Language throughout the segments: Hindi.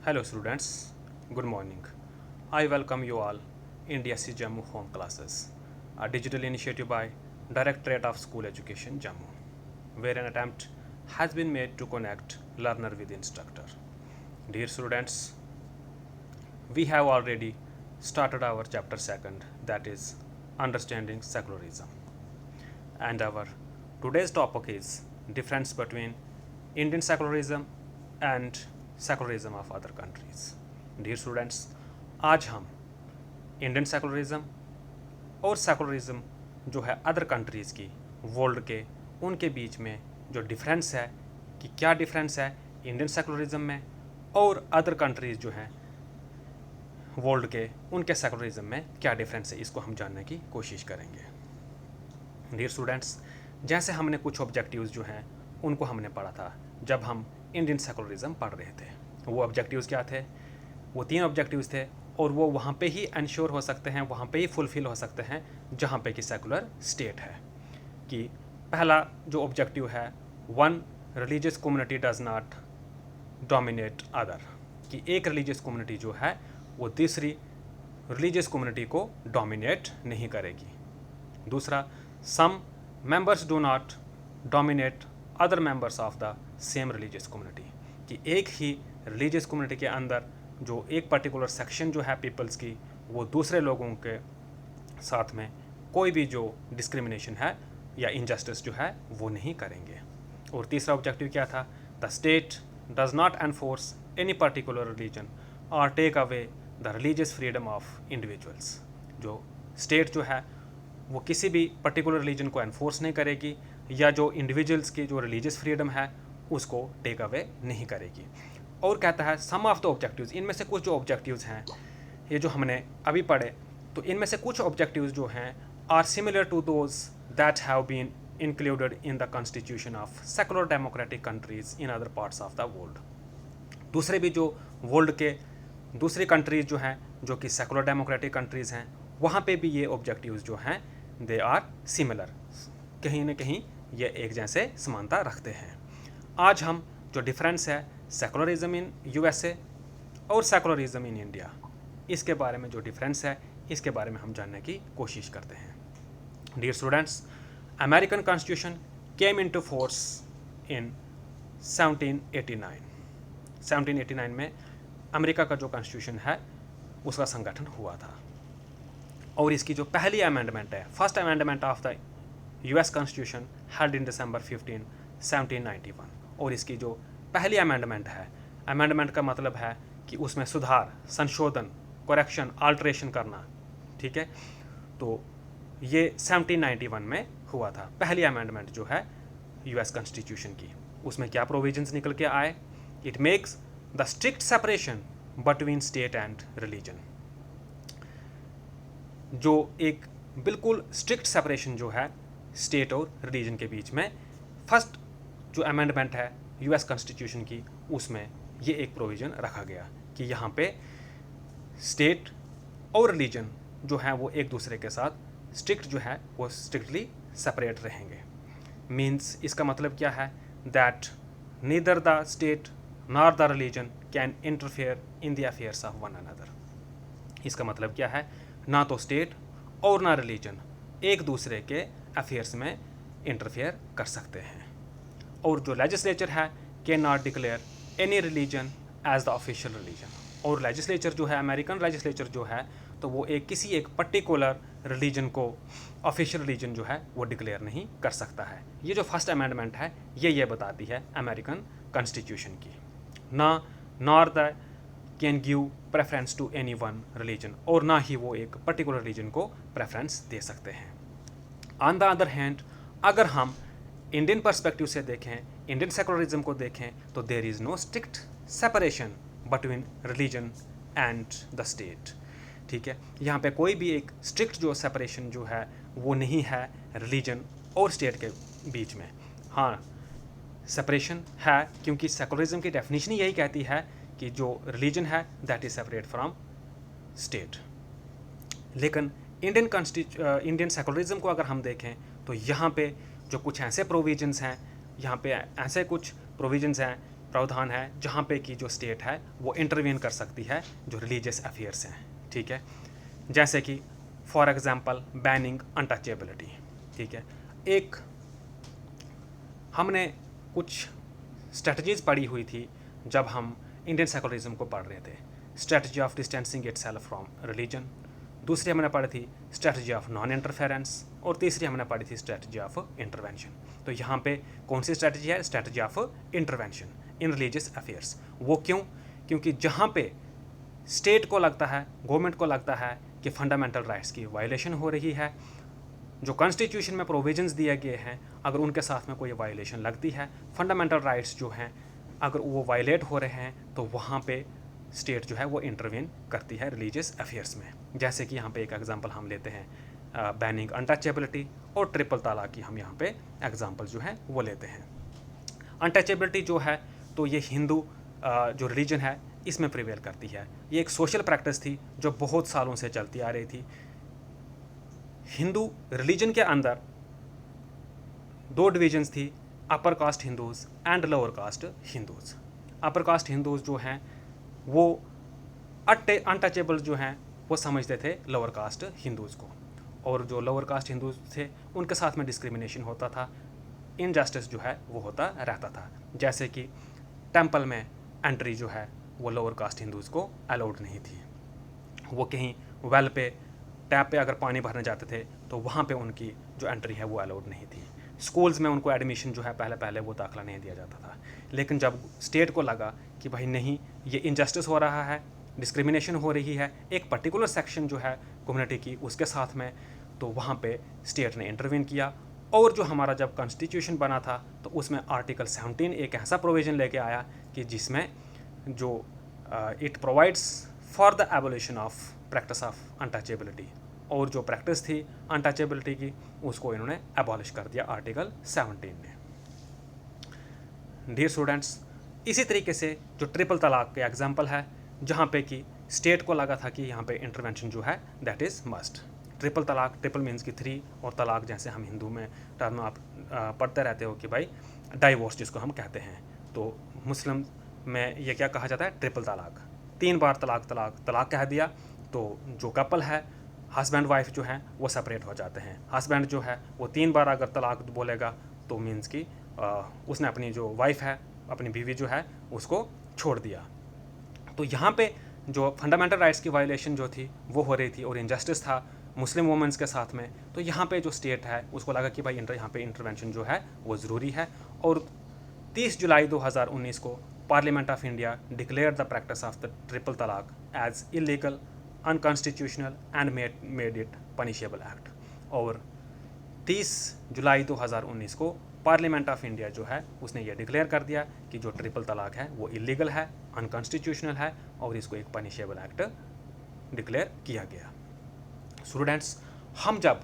Hello students, good morning. I welcome you all in DSC Jammu Home Classes, a digital initiative by Directorate of School Education Jammu, where an attempt has been made to connect learner with instructor. Dear students, we have already started our chapter 2nd, that is understanding secularism. And our today's topic is difference between Indian secularism and secularism of other countries. Dear students, आज हम इंडियन सेकुलरिज्म और सेकुलरिज्म जो है अदर कंट्रीज़ की वर्ल्ड के उनके बीच में जो डिफरेंस है कि क्या डिफरेंस है इंडियन सेकुलरिज्म में और अदर कंट्रीज़ जो हैं वर्ल्ड के उनके सेकुलरिज्म में क्या डिफरेंस है, इसको हम जानने की कोशिश करेंगे. डियर स्टूडेंट्स, जैसे हमने कुछ ऑब्जेक्टिव्स जो हैं उनको हमने पढ़ा था जब हम इंडियन सेकुलरिज्म पढ़ रहे थे. वो ऑब्जेक्टिव्स क्या थे? वो 3 ऑब्जेक्टिव्स थे और वो वहाँ पे ही एंश्योर हो सकते हैं, वहाँ पे ही फुलफ़िल हो सकते हैं जहाँ पे कि सेकुलर स्टेट है. कि पहला जो ऑब्जेक्टिव है, one religious community does not dominate other, कि एक रिलीजियस कम्युनिटी जो है वो दूसरी रिलीजियस कम्युनिटी को डोमिनेट नहीं करेगी. दूसरा, some members do not dominate other members of the same religious community, कि एक ही रिलीजियस कम्युनिटी के अंदर जो एक पर्टिकुलर सेक्शन जो है पीपल्स की, वो दूसरे लोगों के साथ में कोई भी जो डिस्क्रिमिनेशन है या इनजस्टिस जो है वो नहीं करेंगे. और तीसरा ऑब्जेक्टिव क्या था? The state does not enforce any particular religion और take away the religious freedom of individuals. जो स्टेट जो है वो किसी भी पर्टिकुलर रिलीजन को एनफोर्स नहीं करेगी या जो इंडिविजुअल्स की जो रिलीजियस फ्रीडम है उसको टेक अवे नहीं करेगी. और कहता है सम ऑफ द ऑब्जेक्टिव्स, इनमें से कुछ जो ऑब्जेक्टिव्स हैं ये जो हमने अभी पढ़े, तो इनमें से कुछ ऑब्जेक्टिव्स जो हैं are similar to those that have been included in the constitution of secular democratic countries in other parts of the world. दूसरे भी जो वर्ल्ड के दूसरी कंट्रीज़ जो हैं जो कि सेकुलर डेमोक्रेटिक कंट्रीज़ हैं, वहाँ पे भी ये ऑब्जेक्टिव्स जो हैं दे आर सिमिलर, कहीं ना कहीं ये एक जैसे समानता रखते हैं. आज हम जो डिफरेंस है सेकुलरिज्म इन यूएसए और सेकुलरिज्म इन इंडिया, इसके बारे में जो डिफरेंस है इसके बारे में हम जानने की कोशिश करते हैं. Dear students, American constitution came into force in 1789. 1789 में अमेरिका का जो कॉन्स्टिट्यूशन है उसका संगठन हुआ था. और इसकी जो पहली अमेंडमेंट है, first amendment of the US constitution held in December 15, 1791. और इसकी जो पहली अमेंडमेंट है, अमेंडमेंट का मतलब है कि उसमें सुधार, संशोधन, करेक्शन, अल्ट्रेशन करना, ठीक है. तो ये 1791 में हुआ था पहली अमेंडमेंट जो है यूएस कॉन्स्टिट्यूशन की. उसमें क्या प्रोविजंस निकल के आए? It makes the strict separation between state and religion. जो एक बिल्कुल स्ट्रिक्ट सेपरेशन जो है स्टेट और रिलीजन के बीच में, फर्स्ट जो अमेंडमेंट है यूएस कॉन्स्टिट्यूशन की, उसमें ये एक प्रोविज़न रखा गया कि यहाँ पे स्टेट और रिलीजन जो है वो एक दूसरे के साथ स्ट्रिक्ट जो है वो स्ट्रिक्टली सेपरेट रहेंगे. मीन्स इसका मतलब क्या है? That neither the state nor the religion can interfere in the affairs of one another. इसका मतलब क्या है? ना तो स्टेट और ना रिलीजन एक दूसरे के अफेयर्स में इंटरफेयर कर सकते हैं. और जो लेजिस्लेचर है can not declare any religion as the official religion. और लेजिस्लेचर जो है, अमेरिकन लेजिस्लेचर जो है, तो वो किसी एक पर्टिकुलर रिलीजन को ऑफिशियल रिलीजन जो है वो डिक्लेयर नहीं कर सकता है. ये जो फर्स्ट अमेंडमेंट है ये बताती है अमेरिकन कॉन्स्टिट्यूशन की. ना nor the can give preference to any one religion, और ना ही वो एक पर्टिकुलर रिलीजन को प्रेफरेंस दे सकते हैं. ऑन द अदर हैंड, अगर हम इंडियन पर्सपेक्टिव से देखें, इंडियन सेकुलरिज्म को देखें, तो there is no strict separation between religion and the state. ठीक है, यहाँ पे कोई भी एक स्ट्रिक्ट जो सेपरेशन जो है वो नहीं है रिलीजन और स्टेट के बीच में. हाँ, सेपरेशन है क्योंकि सेकुलरिज्म की डेफिनेशन यही कहती है कि जो रिलीजन है that is separate from state. लेकिन इंडियन सेकुलरिज्म को अगर हम देखें तो यहाँ पे जो कुछ ऐसे प्रोविजंस हैं, यहाँ पे ऐसे कुछ प्रोविजंस हैं प्रावधान है जहाँ पे कि जो स्टेट है वो इंटरवीन कर सकती है जो रिलीजियस अफेयर्स हैं, ठीक है। जैसे कि फॉर एग्जांपल बैनिंग अनटचेबिलिटी, ठीक है। एक हमने कुछ स्ट्रेटजीज पढ़ी हुई थी जब हम इंडियन सेकुलरिज्म को पढ़ रहे थे, strategy of distancing itself from religion, दूसरी हमने पढ़ी थी स्ट्रेटजी ऑफ नॉन इंटरफेरेंस, और तीसरी हमने पढ़ी थी स्ट्रेटजी ऑफ इंटरवेंशन। तो यहाँ पे कौन सी स्ट्रेटजी है? Strategy of intervention in religious affairs. वो क्यों? क्योंकि जहाँ पे स्टेट को लगता है, गवर्नमेंट को लगता है कि फंडामेंटल राइट्स की वायलेशन हो रही है, जो कॉन्स्टिट्यूशन में प्रोविजंस दिए गए हैं अगर उनके साथ में कोई वायलेशन लगती है, फंडामेंटल राइट्स जो हैं अगर वो वायलेट हो रहे हैं, तो वहाँ पे स्टेट जो है वो इंटरवीन करती है रिलीजियस अफेयर्स में। जैसे कि यहाँ पे एक एग्जांपल हम लेते हैं बैनिंग अनटचेबिलिटी, और ट्रिपल तलाक की हम यहाँ पे एग्जांपल जो है वो लेते हैं। अनटचेबिलिटी जो है तो ये हिंदू जो रिलीजन है इसमें प्रिवेल करती है। ये एक सोशल प्रैक्टिस थी जो बहुत सालों से चलती आ रही थी। हिंदू रिलीजन के अंदर दो डिविजन्स थी, upper caste Hindus and lower caste Hindus. Upper caste Hindus जो हैं वो अनटचेबल जो हैं वो समझते थे लोअर कास्ट हिंदूज़ को, और जो लोअर कास्ट हिंदूज़ थे उनके साथ में डिस्क्रिमिनेशन होता था, इनजस्टिस जो है वो होता रहता था। जैसे कि टेंपल में एंट्री जो है वो लोअर कास्ट हिंदूज़ को अलाउड नहीं थी। वो कहीं वेल पे, टैप पे अगर पानी भरने जाते थे तो वहाँ पे उनकी जो एंट्री है वो अलाउड नहीं थी। स्कूल्स में उनको एडमिशन जो है पहले वो दाखिला नहीं दिया जाता था। लेकिन जब स्टेट को लगा कि भाई नहीं, ये इनजस्टिस हो रहा है, डिस्क्रिमिनेशन हो रही है एक पर्टिकुलर सेक्शन जो है कम्युनिटी की उसके साथ में, तो वहाँ पे स्टेट ने इंटरवीन किया। और जो हमारा जब कॉन्स्टिट्यूशन बना था तो उसमें आर्टिकल 17 एक ऐसा प्रोविज़न लेके आया कि जिसमें जो it provides for the abolition of practice of untouchability, और जो प्रैक्टिस थी अनटचेबिलिटी की उसको इन्होंने एबॉलिश कर दिया आर्टिकल 17 ने। डियर स्टूडेंट्स, इसी तरीके से जो ट्रिपल तलाक के एग्जांपल है जहाँ पे कि स्टेट को लगा था कि यहाँ पे इंटरवेंशन जो है दैट इज़ मस्ट। ट्रिपल तलाक, ट्रिपल मीन्स की 3, और तलाक जैसे हम हिंदू में टर्म आप पढ़ते रहते हो कि भाई डाइवोर्स जिसको हम कहते हैं, तो मुस्लिम में ये क्या कहा जाता है? ट्रिपल तलाक। 3 बार तलाक कह दिया तो जो कपल है हस्बैंड वाइफ जो हैं वो सेपरेट हो जाते हैं। हस्बैंड जो है वो 3 बार अगर तलाक बोलेगा तो मीन्स कि उसने अपनी जो वाइफ है, अपनी बीवी जो है उसको छोड़ दिया। तो यहाँ पे जो फंडामेंटल राइट्स की वायलेशन जो थी वो हो रही थी और इनजस्टिस था मुस्लिम वुमेंस के साथ में। तो यहाँ पे जो स्टेट है उसको लगा कि भाई यहाँ पे इंटरवेंशन जो है वो ज़रूरी है, और 30 जुलाई 2019 को parliament of India declare the practice of the triple talaq as illegal, unconstitutional and made it punishable act. और 30 जुलाई 2019 को पार्लियामेंट ऑफ इंडिया जो है उसने ये डिक्लेयर कर दिया कि जो ट्रिपल तलाक है वो इलीगल है, अनकॉन्स्टिट्यूशनल है, और इसको एक पनिशेबल एक्ट डिक्लेयर किया गया। स्टूडेंट्स, हम जब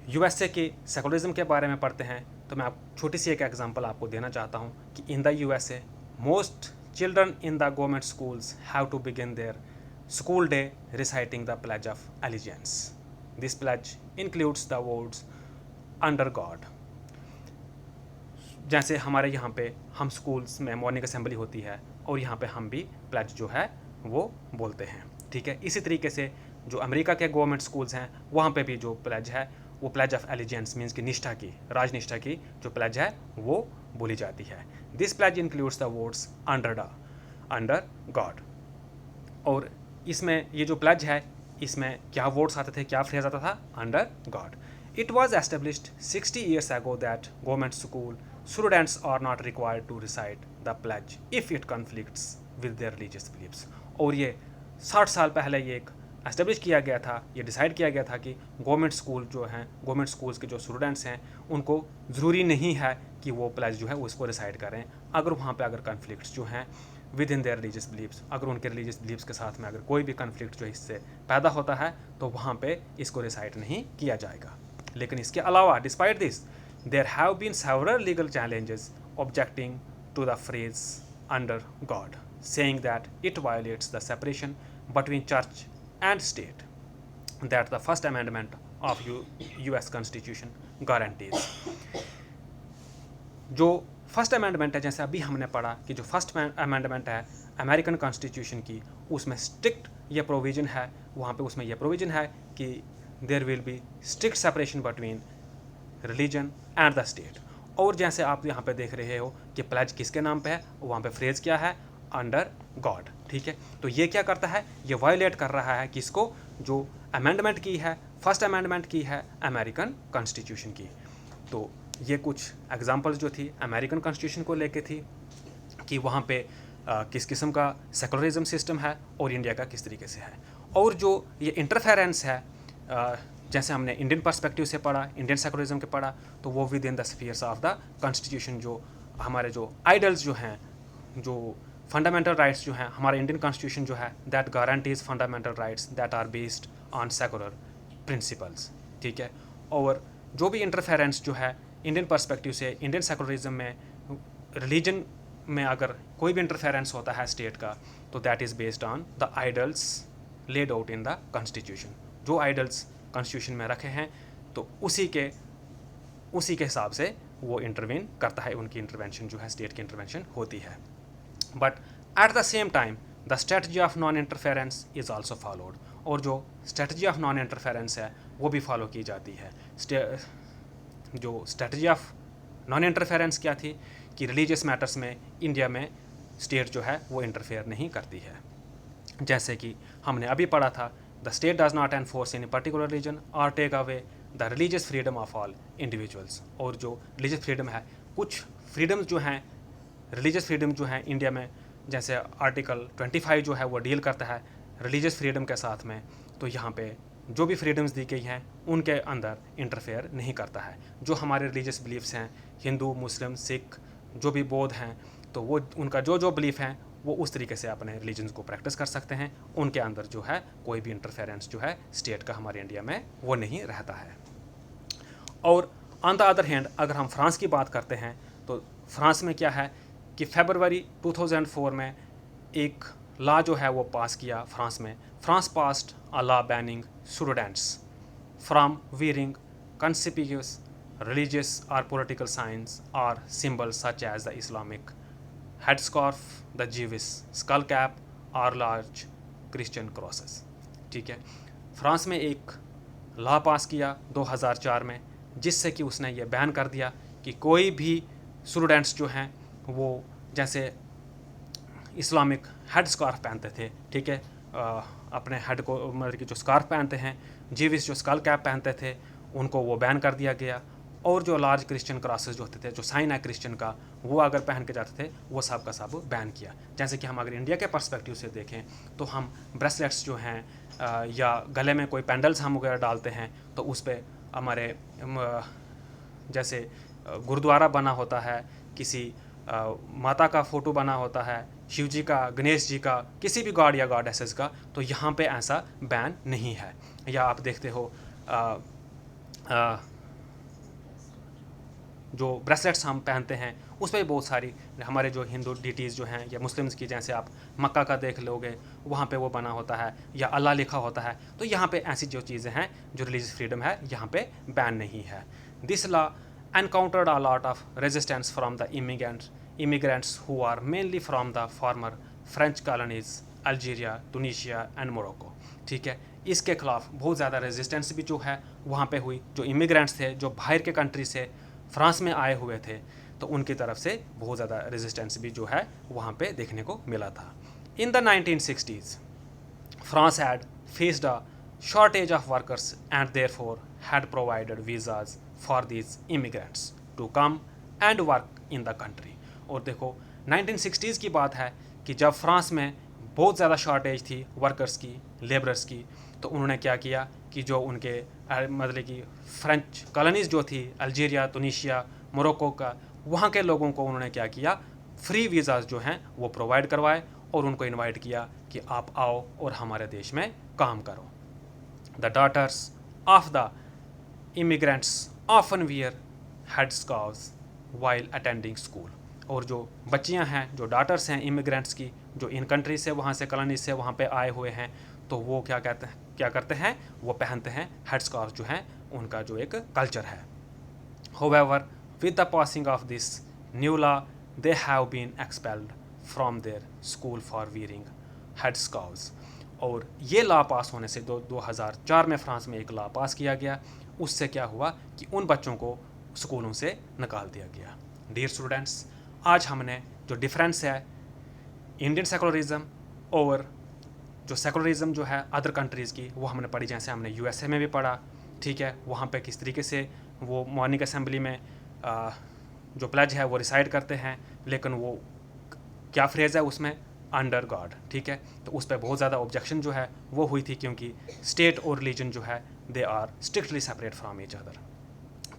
यूएसए के सेकुलरिज्म के बारे में पढ़ते हैं तो मैं आप छोटी सी एक एग्जांपल आपको देना चाहता हूँ कि in the USA most children in the government schools have to begin their school day reciting the pledge of allegiance. This pledge includes the words under God. जैसे हमारे यहाँ पे हम स्कूल्स में मॉर्निंग असेंबली होती है और यहाँ पे हम भी प्लेज जो है वो बोलते हैं, ठीक है। इसी तरीके से जो अमेरिका के गवर्नमेंट स्कूल्स हैं वहाँ पे भी जो प्लेज है वो प्लेज ऑफ एलिजेंस मीन्स की निष्ठा की, राजनिष्ठा की जो प्लेज है वो बोली जाती है। This pledge includes the words under God. और इसमें ये जो प्लेज है इसमें क्या वर्ड्स आते थे, क्या फ्रेज आता था? Under God. It was established 60 years ago that government school students are not required to recite the pledge if it conflicts with their religious beliefs. और ये 60 साल पहले ये एक एस्टेब्लिश किया गया था, ये डिसाइड किया गया था कि गवर्नमेंट स्कूल जो हैं, गवर्नमेंट स्कूल्स के जो स्टूडेंट्स हैं उनको ज़रूरी नहीं है कि वो प्लेज जो है उसको रिसाइट करें अगर वहाँ पे अगर कन्फ्लिक्ट्स जो हैं within their religious beliefs, अगर उनके रिलीजियस बिलीव्स के साथ में अगर कोई भी कन्फ्लिक्ट जो इससे पैदा होता है तो वहाँ पे इसको रिसाइट नहीं किया जाएगा। लेकिन इसके अलावा despite this there have been several legal challenges objecting to the phrase under God, saying that it violates the separation between church and state that the first amendment of US constitution guarantees. जो फर्स्ट अमेंडमेंट है, जैसे अभी हमने पढ़ा कि जो फर्स्ट अमेंडमेंट है अमेरिकन कॉन्स्टिट्यूशन की, उसमें स्ट्रिक्ट ये प्रोविज़न है, वहाँ पे उसमें यह प्रोविज़न है कि there will be strict separation between religion and the state. और जैसे आप यहाँ पे देख रहे हो कि प्लेज किसके नाम पे है, वहाँ पे फ्रेज क्या है, अंडर गॉड। ठीक है, तो ये क्या करता है, ये वायलेट कर रहा है किसको, जो अमेंडमेंट की है, फर्स्ट अमेंडमेंट की है अमेरिकन कॉन्स्टिट्यूशन की। तो ये कुछ एग्जांपल्स जो थी अमेरिकन कॉन्स्टिट्यूशन को लेके थी कि वहाँ पे किस किस्म का सेकुलरिज्म सिस्टम है और इंडिया का किस तरीके से है। और जो ये इंटरफेरेंस है, जैसे हमने इंडियन पर्सपेक्टिव से पढ़ा, इंडियन सेकुलरिज्म के पढ़ा, तो वो with in the spheres of the constitution, जो हमारे जो आइडल्स जो हैं, जो फंडामेंटल राइट्स जो हैं, हमारा इंडियन कॉन्स्टिट्यूशन जो है that guarantees fundamental rights that are based on secular principles. ठीक है, और जो भी इंटरफेरेंस जो है इंडियन पर्सपेक्टिव से, इंडियन सेकुलरिज्म में, रिलीजन में अगर कोई भी इंटरफेरेंस होता है स्टेट का, तो that is based on the idols laid out in the constitution. जो आइडल्स कॉन्स्टिट्यूशन में रखे हैं तो उसी के हिसाब से वो इंटरवेन करता है, उनकी इंटरवेंशन जो है स्टेट की इंटरवेंशन होती है। But at the same time the strategy of non interference is also followed, और जो स्ट्रेटजी ऑफ नॉन इंटरफेरेंस है वो भी फॉलो की जाती है। जो स्ट्रेटजी ऑफ नॉन इंटरफेरेंस क्या थी कि रिलीजियस मैटर्स में इंडिया में स्टेट जो है वो इंटरफेयर नहीं करती है। जैसे कि हमने अभी पढ़ा था, the state does not enforce in particular region और take away the religious freedom of all individuals. और जो रिलीजियस फ्रीडम है, कुछ फ्रीडम्स जो हैं, रिलीजियस फ्रीडम जो है इंडिया में, जैसे आर्टिकल 25 जो है वो डील करता है रिलीजियस फ्रीडम के साथ में, तो यहाँ पे जो भी फ्रीडम्स दी गई हैं उनके अंदर इंटरफेयर नहीं करता है। जो हमारे रिलीजियस बिलीफ्स हैं, हिंदू, मुस्लिम, सिख, जो भी बौद्ध हैं, तो वो उनका जो जो बिलीफ हैं वो उस तरीके से अपने रिलीजन्स को प्रैक्टिस कर सकते हैं। उनके अंदर जो है कोई भी इंटरफेरेंस जो है स्टेट का हमारे इंडिया में वो नहीं रहता है। और ऑन द अदर हैंड अगर हम फ्रांस की बात करते हैं, तो फ्रांस में क्या है कि फरवरी 2004 में एक लॉ जो है वो पास किया फ्रांस में। France passed a law banning students from wearing conspicuous religious or political signs or symbols such as the Islamic headscarf, the Jewish skull cap or large Christian crosses। ठीक है, फ्रांस में एक लॉ पास किया 2004 में, जिससे कि उसने ये बैन कर दिया कि कोई भी स्टूडेंट्स जो हैं वो जैसे इस्लामिक हेड स्कार्फ पहनते थे, ठीक है, अपने हेड को मतलब कि जो स्कार्फ पहनते हैं, जीविस जो स्कल कैप पहनते थे, उनको वो बैन कर दिया गया। और जो लार्ज क्रिश्चियन क्रॉसेस जो होते थे, जो साइन है क्रिश्चियन का, वो अगर पहन के जाते थे, वो सब का सब बैन किया। जैसे कि हम अगर इंडिया के पर्सपेक्टिव से देखें तो हम ब्रेसलेट्स जो हैं या गले में कोई पेंडल्स हम वगैरह डालते हैं, तो उस पर हमारे जैसे गुरुद्वारा बना होता है, किसी माता का फ़ोटो बना होता है, शिव जी का, गणेश जी का, किसी भी गॉड या गॉडेसेस का, तो यहाँ पे ऐसा बैन नहीं है। या आप देखते हो जो ब्रेसलेट्स हम पहनते हैं उस पर बहुत सारी हमारे जो हिंदू डिटीज़ जो हैं या मुस्लिम्स की, जैसे आप मक्का का देख लोगे, वहाँ पे वो बना होता है या अल्लाह लिखा होता है। तो यहाँ पे ऐसी जो चीज़ें हैं जो रिलीजियस फ्रीडम है यहाँ पे बैन नहीं है। This law encountered a lot of resistance from the immigrants who are mainly from the former French colonies, Algeria, Tunisia and Morocco। ठीक है, इसके खिलाफ बहुत ज़्यादा रेजिस्टेंस भी जो है वहाँ पे हुई। जो इमिग्रेंट्स थे, जो बाहर के कंट्री से फ्रांस में आए हुए थे, तो उनकी तरफ से बहुत ज़्यादा रेजिस्टेंस भी जो है वहाँ पे देखने को मिला था। In the 1960s France had faced a shortage of workers and therefore had provided visas for these immigrants to come and work in the country। और देखो 1960s की बात है कि जब फ्रांस में बहुत ज़्यादा शॉर्टेज थी वर्कर्स की, लेबरर्स की, तो उन्होंने क्या किया कि जो उनके मतलब कि फ्रेंच कॉलोनीज़ जो थी, अल्जीरिया, तुनीशिया, मोरक्को का, वहाँ के लोगों को उन्होंने क्या किया, फ्री वीज़ाज जो हैं वो प्रोवाइड करवाए और उनको इनवाइट किया कि आप आओ और हमारे देश में काम करो। The daughters of the immigrants often wear headscarves while attending school. और जो बच्चियां हैं, जो डॉटर्स हैं इमिग्रेंट्स की, जो इन कंट्री से, वहाँ से, कॉलोनी से वहाँ पे आए हुए हैं, तो वो क्या करते हैं, वो पहनते हैं हेड स्कार्फ जो है, उनका जो एक कल्चर है। However, with the passing of this new law they have been expelled from their school for wearing headscarves. और ये लॉ पास होने से 2004 में फ्रांस में एक लॉ पास किया गया। उससे क्या हुआ कि उन बच्चों को स्कूलों से निकाल दिया गया। डियर स्टूडेंट्स, आज हमने जो डिफरेंस है इंडियन सेकुलरिज्म और जो सेकुलरिज्म जो है अदर कंट्रीज़ की, वो हमने पढ़ी। जैसे हमने यूएसए में भी पढ़ा, ठीक है, वहाँ पे किस तरीके से वो मॉर्निंग असेंबली में जो प्लेज है वो रिसाइड करते हैं, लेकिन वो क्या फ्रेज़ है उसमें, अंडर गॉड, ठीक है। तो उस पर बहुत ज़्यादा ऑब्जेक्शन जो है वो हुई थी, क्योंकि स्टेट और रिलीजन जो है they are strictly separate from each other,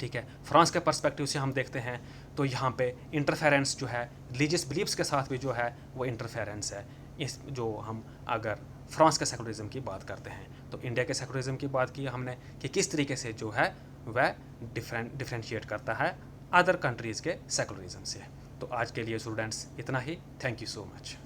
ठीक है। फ्रांस के पर्सपेक्टिव से हम देखते हैं तो यहाँ पे इंटरफेरेंस जो है रिलीजियस बिलीफ्स के साथ भी जो है वो इंटरफेरेंस है। इस जो हम अगर फ्रांस के सेकुलरिज्म की बात करते हैं, तो इंडिया के सेकुलरिज्म की बात की हमने कि किस तरीके से जो है वह डिफ्रेंशिएट करता है अदर कंट्रीज़ के सेकुलरिज्म से। तो आज के लिए स्टूडेंट्स इतना ही। Thank you so much.